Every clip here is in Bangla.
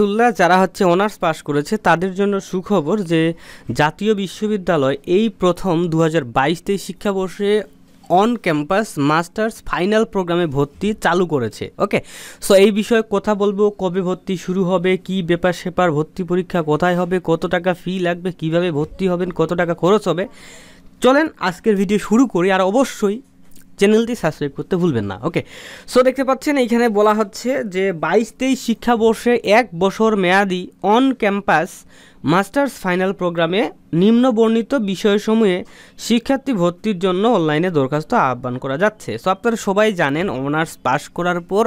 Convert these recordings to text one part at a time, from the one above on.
তুল্লা যারা হচ্ছে অনার্স পাস করেছে তাদের জন্য সুখবর যে জাতীয় বিশ্ববিদ্যালয় এই প্রথম 2022-23 শিক্ষাবর্ষে অন ক্যাম্পাস মাস্টার্স ফাইনাল প্রোগ্রামে ভর্তি চালু করেছে। ওকে, সো এই বিষয়ে কথা বলবো, কবে ভর্তি শুরু হবে, কি ব্যাপার সেপার, ভর্তি পরীক্ষা কোথায় হবে, কত টাকা ফি লাগবে, কিভাবে ভর্তি হবেন, কত টাকা খরচ হবে। চলেন আজকের ভিডিও শুরু করি, আর অবশ্যই চ্যানেলটি সাবস্ক্রাইব করতে ভুলবেন না। ওকে, সো দেখতে পাচ্ছেন এইখানে বলা হচ্ছে যে 22-23 শিক্ষাবর্ষে 1 বছর মেয়াদি অন ক্যাম্পাস মাস্টার্স ফাইনাল প্রোগ্রামে নিম্নবর্ণিত বিষয়সমূহে শিক্ষার্থী ভর্তির জন্য অনলাইনে দরখাস্ত আহ্বান করা যাচ্ছে। সো আপনারা সবাই জানেন অনার্স পাস করার পর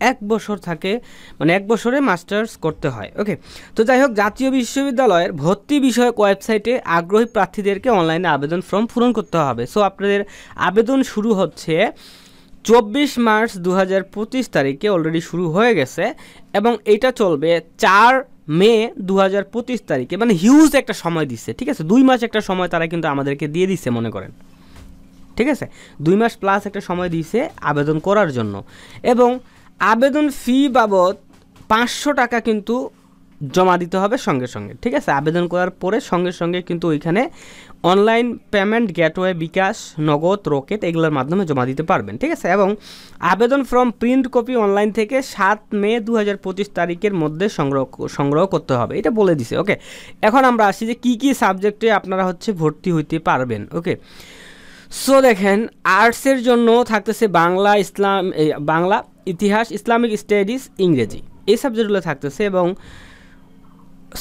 1 বছর থাকে, মানে 1 বছরে মাস্টার্স করতে হয়। ওকে, তো যাই হোক, জাতীয় বিশ্ববিদ্যালয়ের ভর্তি বিষয়ক ওয়েবসাইটে আগ্রহী প্রার্থীদেরকে অনলাইনে আবেদন ফর্ম পূরণ করতে হবে। সো আপনাদের আবেদন শুরু হচ্ছে 24 মার্চ 2025 তারিখে, অলরেডি শুরু হয়ে গেছে এবং এটা চলবে 4 মে 2025 তারিখে। মানে হিউজ একটা সময় দিচ্ছে, ঠিক আছে, 2 মাস একটা সময় তারা কিন্তু আমাদেরকে দিয়ে দিচ্ছে মনে করেন, ঠিক আছে, 2 মাস প্লাস একটা সময় দিয়েছে আবেদন করার জন্য। এবং আবেদন ফি বাবদ 500 টাকা কিন্তু জমা দিতে হবে সঙ্গে সঙ্গে, ঠিক আছে। আবেদন করার পরে সঙ্গে সঙ্গে কিন্তু ওইখানে অনলাইন পেমেন্ট গেটওয়ে, বিকাশ, নগদ, রকেট এগুলোর মাধ্যমে জমা দিতে পারবেন, ঠিক আছে। এবং আবেদন ফর্ম প্রিন্ট কপি অনলাইন থেকে 7 মে 2025 তারিখের মধ্যে সংগ্রহ করতে হবে, এটা বলে দিছে। ওকে, এখন আমরা আসি যে কী কী সাবজেক্টে আপনারা হচ্ছে ভর্তি হইতে পারবেন। ওকে, সো দেখেন, আর্টসের জন্য থাকতেছে বাংলা, ইতিহাস, ইসলামিক স্টাডিজ, ইংরেজি, এই সাবজেক্টগুলো থাকতেছে। এবং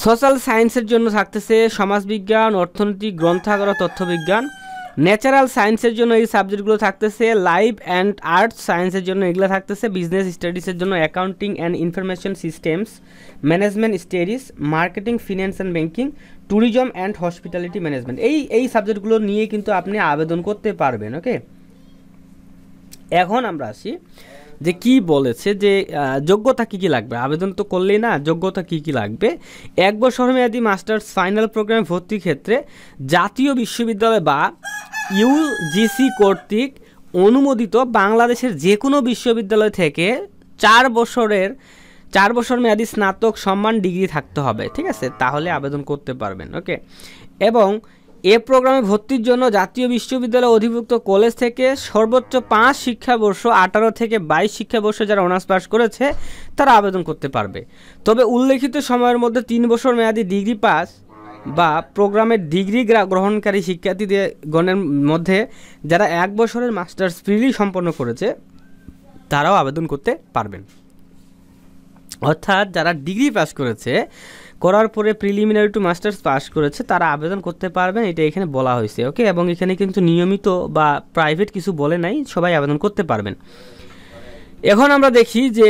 সোশ্যাল সায়েন্সের জন্য থাকতেছে সমাজবিজ্ঞান, অর্থনীতি, গ্রন্থাগার, তথ্যবিজ্ঞান। ন্যাচারাল সায়েন্সের জন্য এই সাবজেক্টগুলো থাকতেছে। লাইফ অ্যান্ড আর্টস সায়েন্সের জন্য এগুলো থাকতেছে। বিজনেস স্টাডিজের জন্য accounting and information systems, management studies, marketing, finance and banking, tourism and hospitality management, এই সাবজেক্টগুলো নিয়ে কিন্তু আপনি আবেদন করতে পারবেন। ওকে, এখন আমরা আসি যে কি বলেছে যে যোগ্যতা কী কী লাগবে। আবেদন তো করলেই না, যোগ্যতা কী কী লাগবে। 1 বছর মেয়াদী মাস্টার্স ফাইনাল প্রোগ্রামে ভর্তির ক্ষেত্রে জাতীয় বিশ্ববিদ্যালয় বা ইউজিসি কর্তৃক অনুমোদিত বাংলাদেশের যে কোনো বিশ্ববিদ্যালয় থেকে 4 বছর মেয়াদী স্নাতক সম্মান ডিগ্রি থাকতে হবে, ঠিক আছে, তাহলে আবেদন করতে পারবেন। ওকে, এবং এ প্রোগ্রামে ভর্তির জন্য জাতীয় বিশ্ববিদ্যালয় অধিভুক্ত কলেজ থেকে সর্বোচ্চ 5 শিক্ষাবর্ষ 18 থেকে 22 শিক্ষাবর্ষে যারা অনার্স পাস করেছে তারা আবেদন করতে পারবে। তবে উল্লেখিত সময়ের মধ্যে 3 বছর মেয়াদী ডিগ্রি পাস বা প্রোগ্রামের ডিগ্রি গ্রহণকারী শিক্ষার্থীদের গণের মধ্যে যারা 1 বছরের মাস্টার্স ফ্রিলি সম্পন্ন করেছে তারাও আবেদন করতে পারবেন। অর্থাৎ যারা ডিগ্রি পাস করার পরে প্রিলিমিনারি টু মাস্টার্স পাস করেছে তারা আবেদন করতে পারবেন, এটা এখানে বলা হয়েছে। ওকে, এবং এখানে কিন্তু নিয়মিত বা প্রাইভেট কিছু বলে নাই, সবাই আবেদন করতে পারবেন। এখন আমরা দেখি যে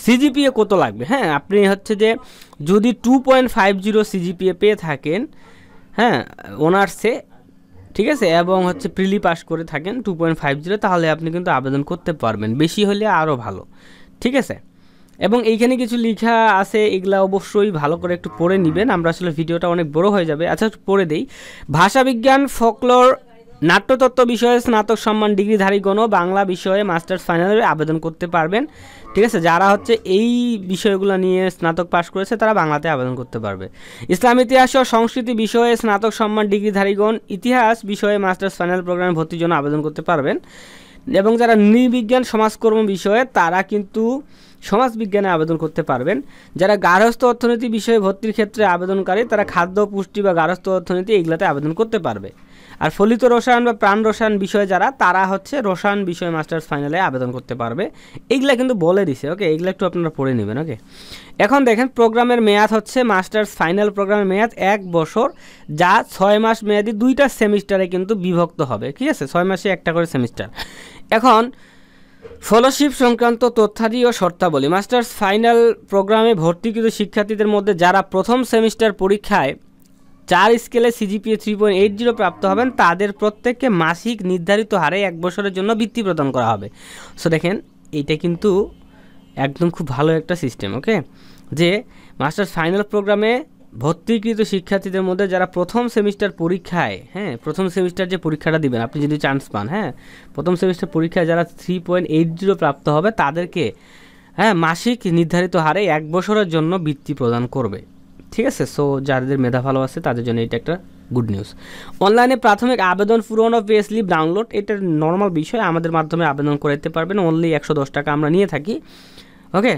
সিজিপিএ কত লাগবে। হ্যাঁ, আপনি হচ্ছে যে যদি 2.50 সিজিপিএ পেয়ে থাকেন, হ্যাঁ, অনার্সে, ঠিক আছে, এবং হচ্ছে প্রিলি পাস করে থাকেন 2.50, তাহলে আপনি কিন্তু আবেদন করতে পারবেন। বেশি হলে আরও ভালো, ঠিক আছে। এবং এইখানে কিছু লেখা আছে, এগুলা অবশ্যই ভালো করে একটু পড়ে নেবেন, আমরা আসলে ভিডিওটা অনেক বড় হয়ে যাবে। আচ্ছা, একটু পড়ে দেই। ভাষাবিজ্ঞান, ফোকলোর, নাট্যতত্ত্ব বিষয়ে স্নাতক সম্মান ডিগ্রিধারীগণ বাংলা বিষয়ে মাস্টার্স ফাইনালে আবেদন করতে পারবেন, ঠিক আছে। যারা হচ্ছে এই বিষয়গুলো নিয়ে স্নাতক পাস করেছে তারা বাংলাতে আবেদন করতে পারবে। ইসলাম ইতিহাস ও সংস্কৃতি বিষয়ে স্নাতক সম্মান ডিগ্রিধারীগণ ইতিহাস বিষয়ে মাস্টার্স ফাইনাল প্রোগ্রামে ভর্তির জন্য আবেদন করতে পারবেন। এবং যারা নৃবিজ্ঞান সমাজকর্ম বিষয়ে তারা কিন্তু সমাজবিজ্ঞানে আবেদন করতে পারবেন। যারা গার্হস্থ্য অর্থনীতি বিষয়ে ভর্তির ক্ষেত্রে আবেদনকারী তারা খাদ্য, পুষ্টি বা গার্হস্থ্য অর্থনীতি এগুলাতে আবেদন করতে পারবে। আর ফলিত রসায়ন বা প্রাণ রসায়ন বিষয়ে তারা হচ্ছে রসায়ন বিষয়ে মাস্টার্স ফাইনালে আবেদন করতে পারবে। এইগুলা কিন্তু বলে দিছে। ওকে, এগুলো একটু আপনারা পড়ে নেবেন। ওকে, এখন দেখেন প্রোগ্রামের মেয়াদ হচ্ছে মাস্টার্স ফাইনাল প্রোগ্রামের মেয়াদ 1 বছর, যা 6 মাস মেয়াদি 2টা সেমিস্টারে কিন্তু বিভক্ত হবে, ঠিক আছে, 6 মাসে একটা করে সেমিস্টার। এখন ফেলোশিপ সংক্রান্ত তথ্যাদি ও শর্তাবলী। মাস্টার্স ফাইনাল প্রোগ্রামে ভর্তিকৃত শিক্ষার্থীদের মধ্যে যারা প্রথম সেমিস্টার পরীক্ষায় 4 স্কেলে সিজিপিএ 3.80 প্রাপ্ত হবেন তাদের প্রত্যেককে মাসিক নির্ধারিত হারে 1 বছরের জন্য বৃত্তি প্রদান করা হবে। সো দেখেন, এইটা কিন্তু একদম খুব ভালো একটা সিস্টেম। ওকে, যে মাস্টার্স ফাইনাল প্রোগ্রামে ভর্তিকৃত শিক্ষার্থীদের মধ্যে যারা প্রথম সেমিস্টার পরীক্ষায়, হ্যাঁ, প্রথম সেমিস্টার যে পরীক্ষাটা দিবেন আপনি যদি চান্স পান, হ্যাঁ, প্রথম সেমিস্টার পরীক্ষায় যারা 3.80 প্রাপ্ত হবে তাদেরকে হ্যাঁ, মাসিক নির্ধারিত হারে 1 বছরের জন্য বৃত্তি প্রদান করবে। ঠিক আছে, সো যাদের মেধা ভালো আছে তাদের জন্য এটা একটা গুড নিউজ। অনলাইনে প্রাথমিক আবেদন পূরণ ও পে স্লিপ ডাউনলোড, এটা নর্মাল বিষয়, আমাদের মাধ্যমে আবেদন করে দিতে পারবেন। অনলি 110 টাকা আমরা নিয়ে থাকি। ওকে,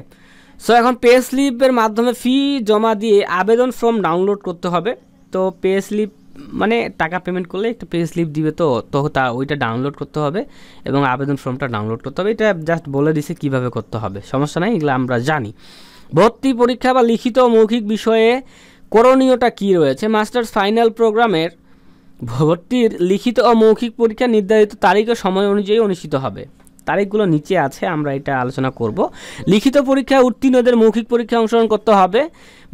সো এখন পে স্লিপের মাধ্যমে ফি জমা দিয়ে আবেদন ফর্ম ডাউনলোড করতে হবে। তো পে স্লিপ মানে টাকা পেমেন্ট করলে একটা পে স্লিপ দিবে, তো ওইটা ডাউনলোড করতে হবে এবং আবেদন ফর্মটা ডাউনলোড করতে হবে। এটা জাস্ট বলে দিছে কীভাবে করতে হবে, সমস্যা নাই, এগুলো আমরা জানি। ভর্তি পরীক্ষা বা লিখিত মৌখিক বিষয়ে করণীয়টা কী রয়েছে? মাস্টার্স ফাইনাল প্রোগ্রামের ভর্তির লিখিত ও মৌখিক পরীক্ষা নির্ধারিত তারিখ ও সময় অনুযায়ী অনুষ্ঠিত হবে। তারিখগুলো নিচে আছে, আমরা এটা আলোচনা করব। লিখিত পরীক্ষায় উত্তীর্ণদের মৌখিক পরীক্ষায় অংশগ্রহণ করতে হবে।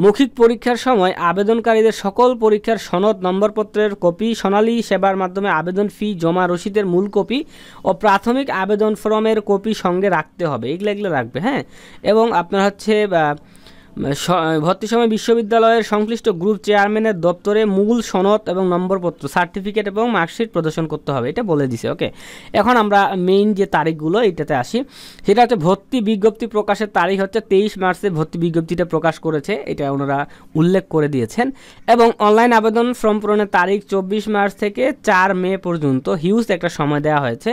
মৌখিক পরীক্ষার সময় আবেদনকারীদের সকল পরীক্ষার সনদ, নম্বরপত্রের কপি, সোনালী সেবার মাধ্যমে আবেদন ফি জমা রসিদের মূল কপি ও প্রাথমিক আবেদন ফর্মের কপি সঙ্গে রাখতে হবে। এগুলো রাখবে, হ্যাঁ। এবং আপনার হচ্ছে ভর্তির সময় বিশ্ববিদ্যালয়ের সংশ্লিষ্ট গ্রুপ চেয়ারম্যানের দপ্তরে মূল সনদ এবং নম্বরপত্র, সার্টিফিকেট এবং মার্কশিট প্রদর্শন করতে হবে, এটা বলে দিছে। ওকে, এখন আমরা মেইন যে তারিখগুলো এইটাতে আসি। সেটা হচ্ছে ভর্তি বিজ্ঞপ্তি প্রকাশের তারিখ হচ্ছে 23 মার্চে ভর্তি বিজ্ঞপ্তিটা প্রকাশ করেছে, এটা ওনারা উল্লেখ করে দিয়েছেন। এবং অনলাইন আবেদন ফর্ম পূরণের তারিখ 24 মার্চ থেকে 4 মে পর্যন্ত হিউজ একটা সময় দেওয়া হয়েছে।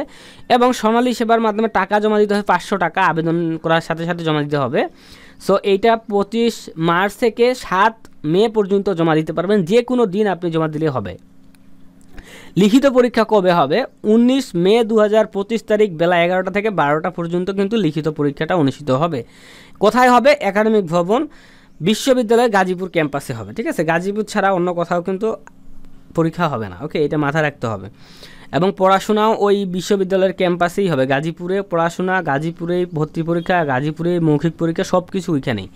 এবং সোনালী সেবার মাধ্যমে টাকা জমা দিতে হবে 500 টাকা, আবেদন করার সাথে সাথে জমা দিতে হবে। সো এইটা 25 মার্চ থেকে 7 মে পর্যন্ত জমা দিতে পারবেন, যে কোনো দিন আপনি জমা দিলে হবে। লিখিত পরীক্ষা কবে হবে? 19 মে 2025 তারিখ বেলা 11টা থেকে 12টা পর্যন্ত কিন্তু লিখিত পরীক্ষাটা অনুষ্ঠিত হবে। কোথায় হবে? একাডেমিক ভবন, বিশ্ববিদ্যালয় গাজীপুর ক্যাম্পাসে হবে। ঠিক আছে, গাজীপুর ছাড়া অন্য কোথাও কিন্তু পরীক্ষা হবে না। ওকে, এটা মাথায় রাখতে হবে। এবং পড়াশোনাও ওই বিশ্ববিদ্যালয়ের ক্যাম্পাসেই হবে। গাজীপুরে পড়াশোনা, গাজীপুরে ভর্তি পরীক্ষা, গাজীপুরে মৌখিক পরীক্ষা, সব কিছু ওইখানেই।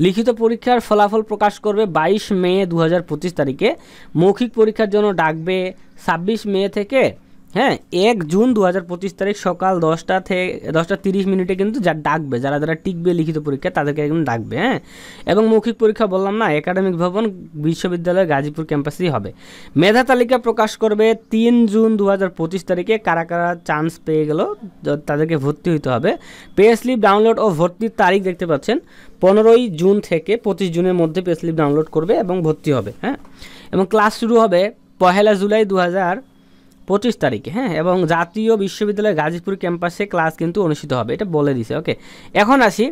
লিখিত পরীক্ষার ফলাফল প্রকাশ করবে 22 মে 2025 তারিখে। মৌখিক পরীক্ষার জন্য ডাকবে 26 মে থেকে 1 জুন 2025 তারিখ সকাল 10:30 কিন্তু ডাকবে, যারা টিকবে লিখিত পরীক্ষা তাদেরকে একদম ডাকবে। এবং মৌখিক পরীক্ষা বললাম না, একাডেমিক ভবন, বিশ্ববিদ্যালয় গাজীপুর ক্যাম্পাসেই হবে। মেধা তালিকা প্রকাশ করবে 3 জুন 2025 তারিখে। কারা কারা চান্স পেয়ে গেল তাদেরকে ভর্তি হইতে হবে। পে স্লিপ ডাউনলোড ও ভর্তির তারিখ দেখতে পাচ্ছেন, 15 জুন থেকে 25 জুনের মধ্যে পে স্লিপ ডাউনলোড করবে এবং ভর্তি হবে। এবং ক্লাস শুরু হবে 1 জুলাই 2025 তারিখে। এবং জাতীয় বিশ্ববিদ্যালয় গাজীপুর ক্যাম্পাসে ক্লাস কিন্তু অনুষ্ঠিত হবে, এটা বলে দিছে। ওকে, এখন আসি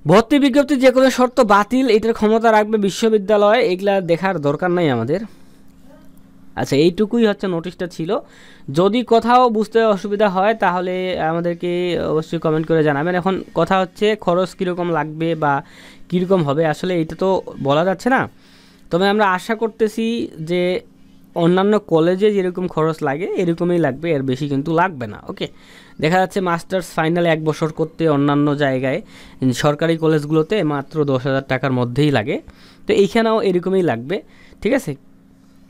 ভর্তি বিজ্ঞপ্তি যে কোনো শর্ত বাতিল, এটার ক্ষমতা রাখবে বিশ্ববিদ্যালয়। এগুলা দেখার দরকার নাই আমাদের। আচ্ছা, এইটুকুই হচ্ছে নোটিশটা ছিল। যদি কোথাও বুঝতে অসুবিধা হয় তাহলে আমাদেরকে অবশ্যই কমেন্ট করে জানাবেন। এখন কথা হচ্ছে খরচ কীরকম লাগবে বা কীরকম হবে, আসলে এটা তো বলা যাচ্ছে না। তবে আমরা আশা করতেছি যে অন্যান্য কলেজে যেরকম খরচ লাগে এরকমই লাগবে, এর বেশি কিন্তু লাগবে না। ওকে, দেখা যাচ্ছে মাস্টার্স ফাইনাল 1 বছর করতে অন্যান্য জায়গায় সরকারি কলেজগুলোতে মাত্র 10,000 টাকার মধ্যেই লাগে, তো এইখানেও এরকমই লাগবে। ঠিক আছে,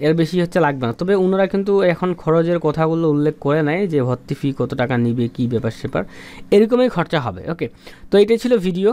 এর বেশি লাগবে না। তবে ওনারা কিন্তু এখন খরচের কথাগুলো উল্লেখ করে নেয় যে ভর্তি ফি কত টাকা নিবে, কী ব্যাপার স্যাপার, এরকমই খরচা হবে। ওকে, তো এটাই ছিল ভিডিও।